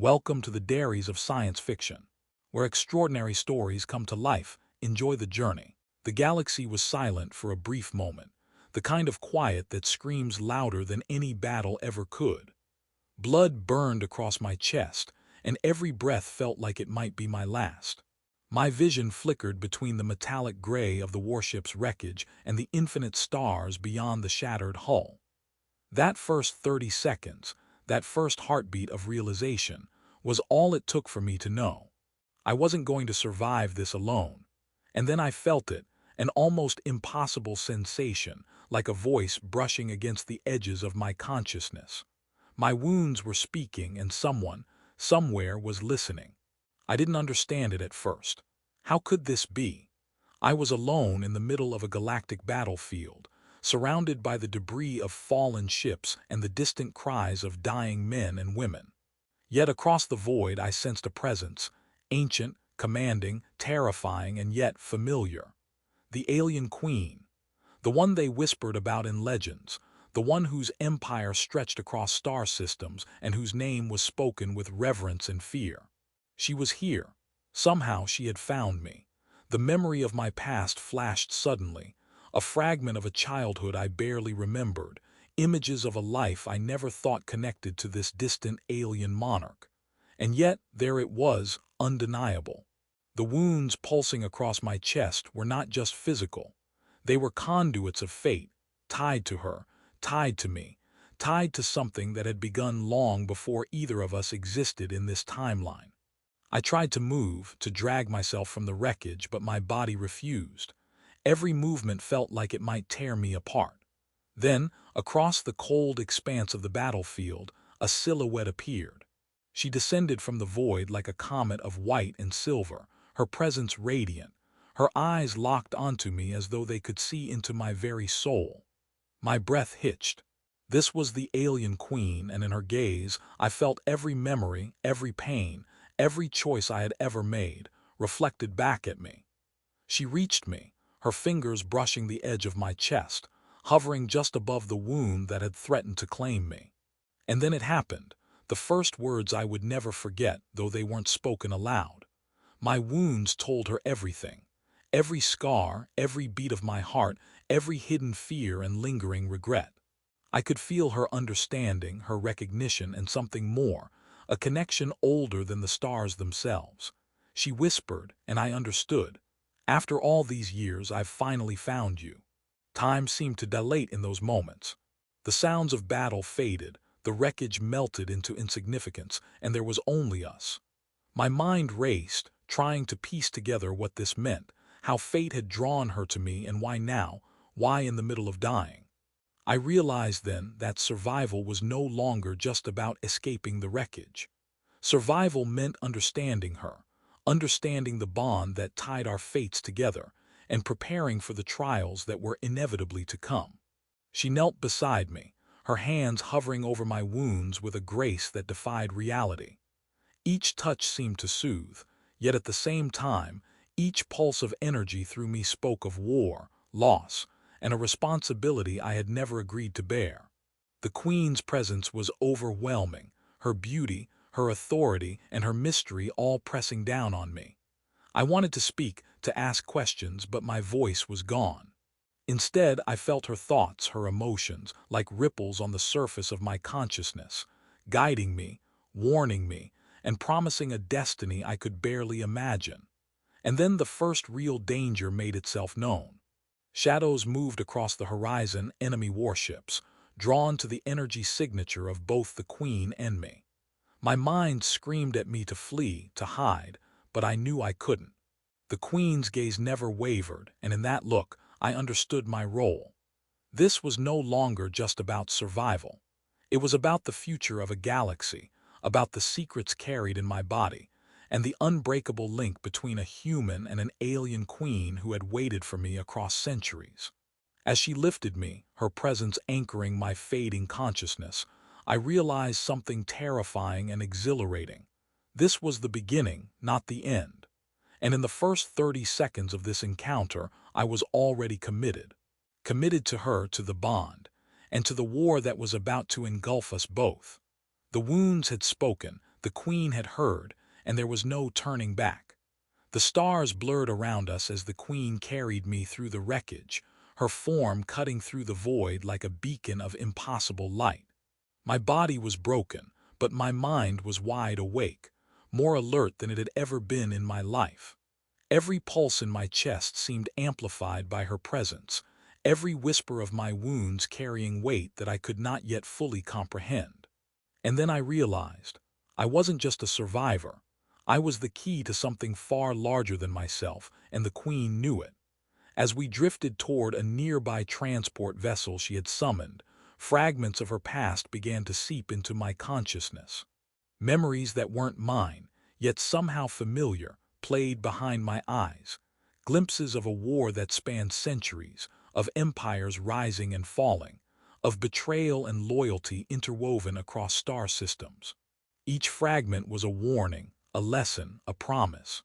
Welcome to the dairies of science fiction, where extraordinary stories come to life. Enjoy the journey. The galaxy was silent for a brief moment, the kind of quiet that screams louder than any battle ever could. Blood burned across my chest, and every breath felt like it might be my last. My vision flickered between the metallic gray of the warship's wreckage and the infinite stars beyond the shattered hull. That first 30 seconds, that first heartbeat of realization, was all it took for me to know I wasn't going to survive this alone. And then I felt it, an almost impossible sensation, like a voice brushing against the edges of my consciousness. My wounds were speaking, and someone, somewhere, was listening. I didn't understand it at first. How could this be? I was alone in the middle of a galactic battlefield, surrounded by the debris of fallen ships and the distant cries of dying men and women. Yet across the void I sensed a presence, ancient, commanding, terrifying, and yet familiar. The alien queen. The one they whispered about in legends, the one whose empire stretched across star systems and whose name was spoken with reverence and fear. She was here. Somehow she had found me. The memory of my past flashed suddenly, a fragment of a childhood I barely remembered, images of a life I never thought connected to this distant alien monarch. And yet there it was, undeniable. The wounds pulsing across my chest were not just physical. They were conduits of fate, tied to her, tied to me, tied to something that had begun long before either of us existed in this timeline. I tried to move, to drag myself from the wreckage, but my body refused. Every movement felt like it might tear me apart. Then, across the cold expanse of the battlefield, a silhouette appeared. She descended from the void like a comet of white and silver, her presence radiant, her eyes locked onto me as though they could see into my very soul. My breath hitched. This was the alien queen, and in her gaze I felt every memory, every pain, every choice I had ever made, reflected back at me. She reached me, her fingers brushing the edge of my chest, hovering just above the wound that had threatened to claim me. And then it happened, the first words I would never forget, though they weren't spoken aloud. My wounds told her everything. Every scar, every beat of my heart, every hidden fear and lingering regret. I could feel her understanding, her recognition, and something more, a connection older than the stars themselves. She whispered, and I understood. After all these years, I've finally found you. Time seemed to dilate in those moments. The sounds of battle faded, the wreckage melted into insignificance, and there was only us. My mind raced, trying to piece together what this meant, how fate had drawn her to me, and why now, why in the middle of dying. I realized then that survival was no longer just about escaping the wreckage. Survival meant understanding her, understanding the bond that tied our fates together, and preparing for the trials that were inevitably to come. She knelt beside me, her hands hovering over my wounds with a grace that defied reality. Each touch seemed to soothe, yet at the same time, each pulse of energy through me spoke of war, loss, and a responsibility I had never agreed to bear. The Queen's presence was overwhelming, her beauty, her authority, and her mystery all pressing down on me. I wanted to speak, to ask questions, but my voice was gone. Instead, I felt her thoughts, her emotions, like ripples on the surface of my consciousness, guiding me, warning me, and promising a destiny I could barely imagine. And then the first real danger made itself known. Shadows moved across the horizon, enemy warships, drawn to the energy signature of both the Queen and me. My mind screamed at me to flee, to hide, but I knew I couldn't. The Queen's gaze never wavered, and in that look, I understood my role. This was no longer just about survival. It was about the future of a galaxy, about the secrets carried in my body, and the unbreakable link between a human and an alien queen who had waited for me across centuries. As she lifted me, her presence anchoring my fading consciousness, I realized something terrifying and exhilarating. This was the beginning, not the end. And in the first 30 seconds of this encounter, I was already committed. Committed to her, to the bond, and to the war that was about to engulf us both. The wounds had spoken, The Queen had heard, and there was no turning back. The stars blurred around us as the Queen carried me through the wreckage, her form cutting through the void like a beacon of impossible light. My body was broken, but my mind was wide awake, more alert than it had ever been in my life. Every pulse in my chest seemed amplified by her presence, every whisper of my wounds carrying weight that I could not yet fully comprehend. And then I realized I wasn't just a survivor. I was the key to something far larger than myself, and the Queen knew it. As we drifted toward a nearby transport vessel she had summoned, fragments of her past began to seep into my consciousness. Memories that weren't mine, yet somehow familiar, played behind my eyes. Glimpses of a war that spanned centuries, of empires rising and falling, of betrayal and loyalty interwoven across star systems. Each fragment was a warning, a lesson, a promise.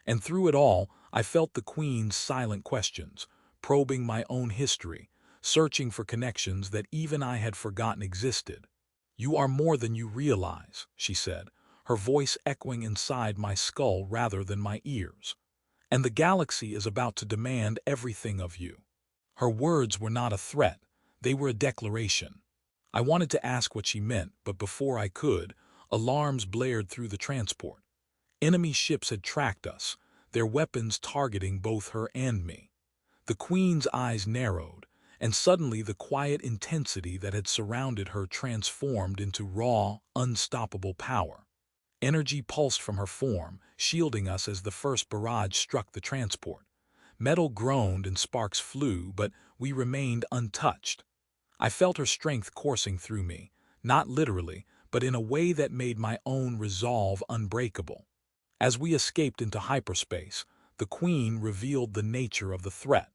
And through it all, I felt the Queen's silent questions, probing my own history, searching for connections that even I had forgotten existed. "You are more than you realize," she said, her voice echoing inside my skull rather than my ears. "And the galaxy is about to demand everything of you." Her words were not a threat, they were a declaration. I wanted to ask what she meant, but before I could, alarms blared through the transport. Enemy ships had tracked us, their weapons targeting both her and me. The Queen's eyes narrowed, and suddenly the quiet intensity that had surrounded her transformed into raw, unstoppable power. Energy pulsed from her form, shielding us as the first barrage struck the transport. Metal groaned and sparks flew, but we remained untouched. I felt her strength coursing through me, not literally, but in a way that made my own resolve unbreakable. As we escaped into hyperspace, the Queen revealed the nature of the threat.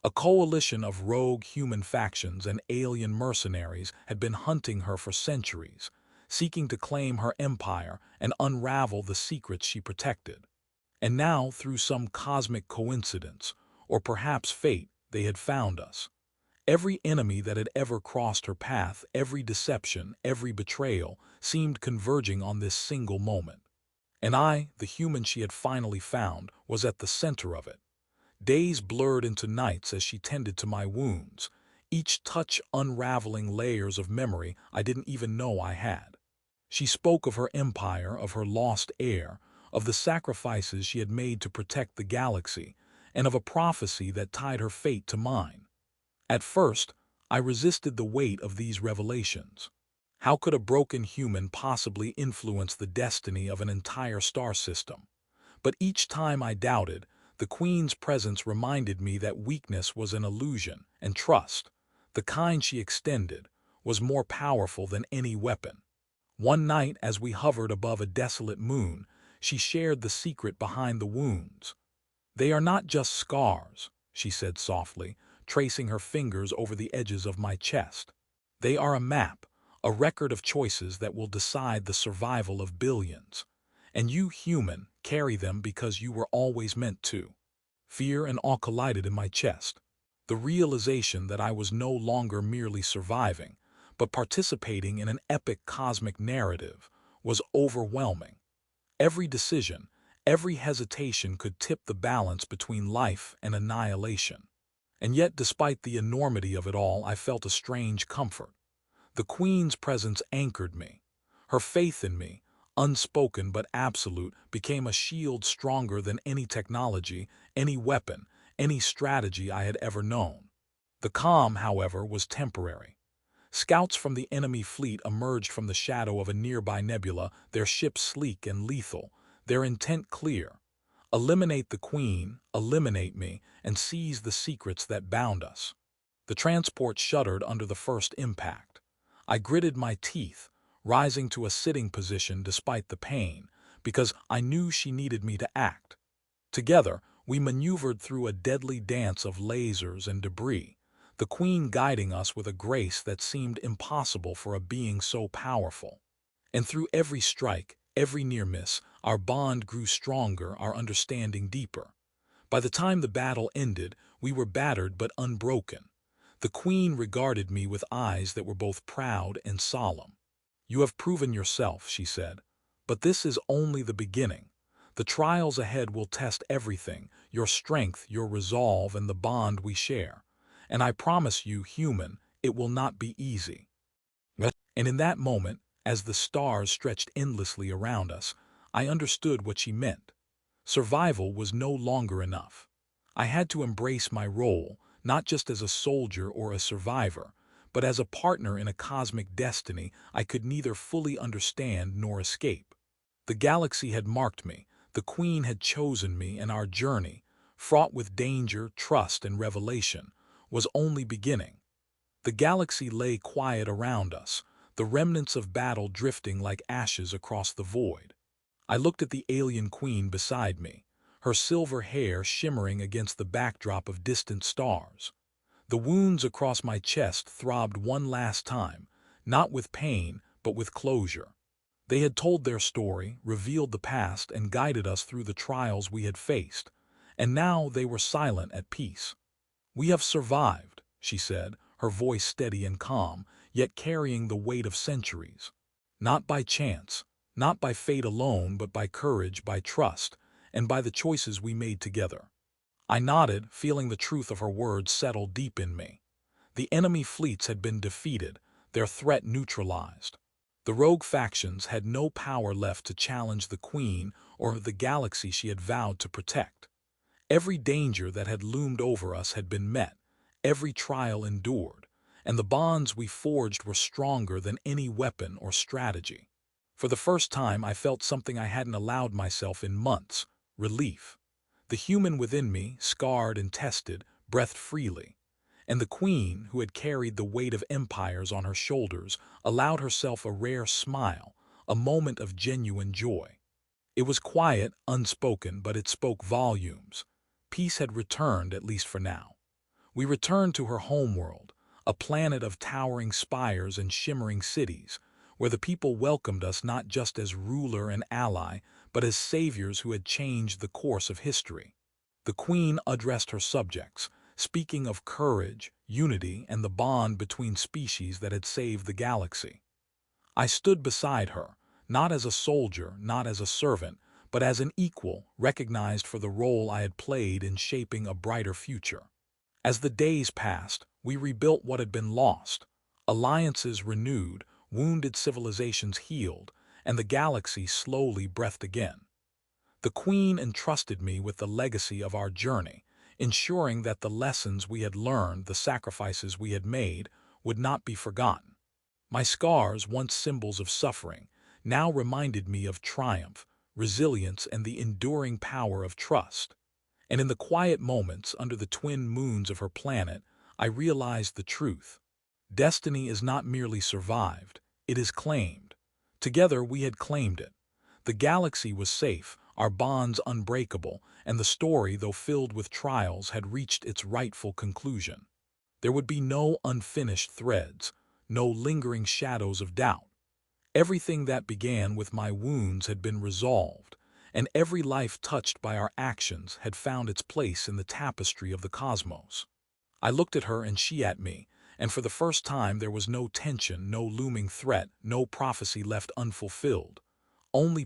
A coalition of rogue human factions and alien mercenaries had been hunting her for centuries, seeking to claim her empire and unravel the secrets she protected. And now, through some cosmic coincidence, or perhaps fate, they had found us. Every enemy that had ever crossed her path, every deception, every betrayal, seemed converging on this single moment. And I, the human she had finally found, was at the center of it. Days blurred into nights as she tended to my wounds, each touch unraveling layers of memory I didn't even know I had. She spoke of her empire, of her lost heir, of the sacrifices she had made to protect the galaxy, and of a prophecy that tied her fate to mine. At first, I resisted the weight of these revelations. How could a broken human possibly influence the destiny of an entire star system? But each time I doubted, the Queen's presence reminded me that weakness was an illusion, and trust, the kind she extended, was more powerful than any weapon. One night, as we hovered above a desolate moon, she shared the secret behind the wounds. "They are not just scars," she said softly, tracing her fingers over the edges of my chest. "They are a map, a record of choices that will decide the survival of billions. And you, human, carry them because you were always meant to." Fear and awe collided in my chest. The realization that I was no longer merely surviving, but participating in an epic cosmic narrative, was overwhelming. Every decision, every hesitation could tip the balance between life and annihilation. And yet, despite the enormity of it all, I felt a strange comfort. The Queen's presence anchored me. Her faith in me, unspoken but absolute, became a shield stronger than any technology, any weapon, any strategy I had ever known. The calm, however, was temporary. Scouts from the enemy fleet emerged from the shadow of a nearby nebula, their ships sleek and lethal, their intent clear: eliminate the Queen, eliminate me, and seize the secrets that bound us. The transport shuddered under the first impact. I gritted my teeth, rising to a sitting position despite the pain, because I knew she needed me to act. Together, we maneuvered through a deadly dance of lasers and debris, the Queen guiding us with a grace that seemed impossible for a being so powerful. And through every strike, every near miss, our bond grew stronger, our understanding deeper. By the time the battle ended, we were battered but unbroken. The Queen regarded me with eyes that were both proud and solemn. "You have proven yourself," she said. But this is only the beginning. The trials ahead will test everything, your strength, your resolve, and the bond we share. And I promise you, human, it will not be easy. And in that moment, as the stars stretched endlessly around us, I understood what she meant. Survival was no longer enough. I had to embrace my role, not just as a soldier or a survivor, but as a partner in a cosmic destiny I could neither fully understand nor escape. The galaxy had marked me, the Queen had chosen me, and our journey, fraught with danger, trust, and revelation, was only beginning. The galaxy lay quiet around us, the remnants of battle drifting like ashes across the void. I looked at the alien queen beside me, her silver hair shimmering against the backdrop of distant stars. The wounds across my chest throbbed one last time, not with pain, but with closure. They had told their story, revealed the past, and guided us through the trials we had faced. And now they were silent, at peace. "We have survived," she said, her voice steady and calm, yet carrying the weight of centuries. "Not by chance, not by fate alone, but by courage, by trust, and by the choices we made together." I nodded, feeling the truth of her words settle deep in me. The enemy fleets had been defeated, their threat neutralized. The rogue factions had no power left to challenge the Queen or the galaxy she had vowed to protect. Every danger that had loomed over us had been met, every trial endured, and the bonds we forged were stronger than any weapon or strategy. For the first time, I felt something I hadn't allowed myself in months: relief. The human within me, scarred and tested, breathed freely. And the Queen, who had carried the weight of empires on her shoulders, allowed herself a rare smile, a moment of genuine joy. It was quiet, unspoken, but it spoke volumes. Peace had returned, at least for now. We returned to her homeworld, a planet of towering spires and shimmering cities, where the people welcomed us not just as ruler and ally, but as saviors who had changed the course of history. The Queen addressed her subjects, speaking of courage, unity, and the bond between species that had saved the galaxy. I stood beside her, not as a soldier, not as a servant, but as an equal, recognized for the role I had played in shaping a brighter future. As the days passed, we rebuilt what had been lost. Alliances renewed, wounded civilizations healed, and the galaxy slowly breathed again. The Queen entrusted me with the legacy of our journey, ensuring that the lessons we had learned, the sacrifices we had made, would not be forgotten. My scars, once symbols of suffering, now reminded me of triumph, resilience, and the enduring power of trust. And in the quiet moments under the twin moons of her planet, I realized the truth. Destiny is not merely survived, it is claimed. Together we had claimed it. The galaxy was safe, our bonds unbreakable, and the story, though filled with trials, had reached its rightful conclusion. There would be no unfinished threads, no lingering shadows of doubt. Everything that began with my wounds had been resolved, and every life touched by our actions had found its place in the tapestry of the cosmos. I looked at her and she at me, and for the first time there was no tension, no looming threat, no prophecy left unfulfilled. Only